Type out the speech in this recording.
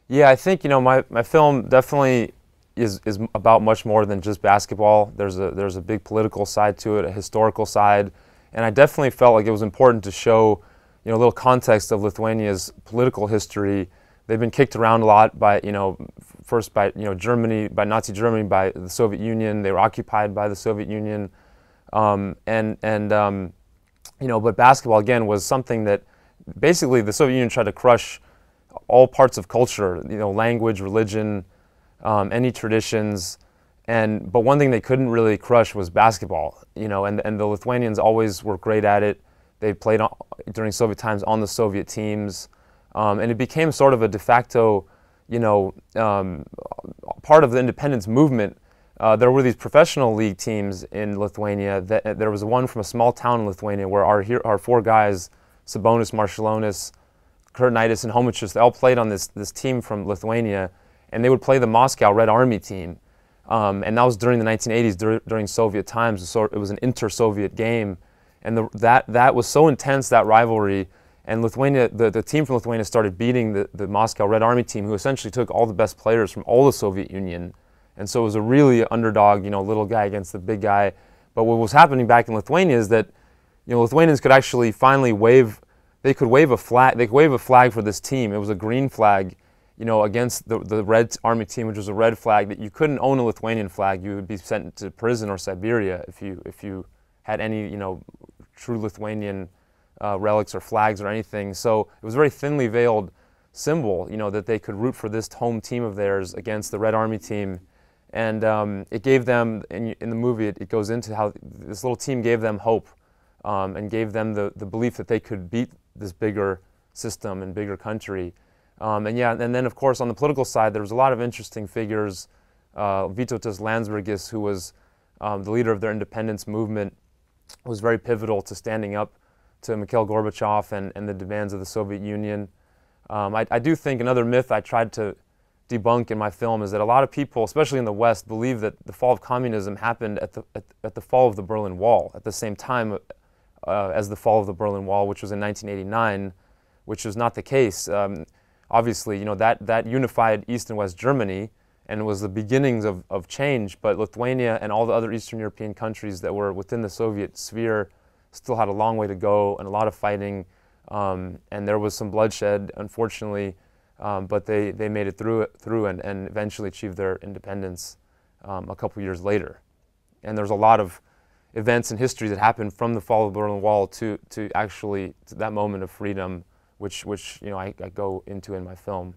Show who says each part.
Speaker 1: Yeah, I think my film definitely is about much more than just basketball. There's a big political side to it, a historical side, and I definitely felt like it was important to show a little context of Lithuania's political history. They've been kicked around a lot by first by Germany, by Nazi Germany, by the Soviet Union. They were occupied by the Soviet Union, but basketball again was something that basically the Soviet Union tried to crush all parts of culture, language, religion, any traditions, but one thing they couldn't really crush was basketball, and the Lithuanians always were great at it. They played during Soviet times on the Soviet teams, and it became sort of a de facto, part of the independence movement. There were these professional league teams in Lithuania. There was one from a small town in Lithuania where our four guys, Sabonis, Maršalonis, Kurtinaitis, and Homičius, they all played on this team from Lithuania, and they would play the Moscow Red Army team. And that was during the 1980s, during Soviet times. So it was an inter-Soviet game, and that was so intense, that rivalry. And Lithuania, the team from Lithuania started beating the Moscow Red Army team, who essentially took all the best players from all the Soviet Union. And so it was a really underdog, little guy against the big guy. But what was happening back in Lithuania is that, Lithuanians could actually finally they could wave a flag. They could wave a flag for this team. It was a green flag, against the Red Army team, which was a red flag. That you couldn't own a Lithuanian flag. You would be sent to prison or Siberia if you had any, true Lithuanian relics or flags or anything. So it was a very thinly veiled symbol, that they could root for this home team of theirs against the Red Army team. And it gave them, in the movie, it goes into how this little team gave them hope, and gave them the belief that they could beat this bigger system and bigger country. And then of course on the political side, there was a lot of interesting figures. Vytautas Landsbergis, who was the leader of their independence movement, was very pivotal to standing up to Mikhail Gorbachev and the demands of the Soviet Union. I do think another myth I tried to debunk in my film is that a lot of people, especially in the West, believe that the fall of communism happened at the fall of the Berlin Wall, at the same time as the fall of the Berlin Wall, which was in 1989, which was not the case. Obviously, that unified East and West Germany and was the beginnings of change, but Lithuania and all the other Eastern European countries that were within the Soviet sphere still had a long way to go and a lot of fighting, and there was some bloodshed, unfortunately, but they made it through and eventually achieved their independence a couple years later. And there's a lot of events in history that happened from the fall of the Berlin Wall to that moment of freedom, which I go into in my film.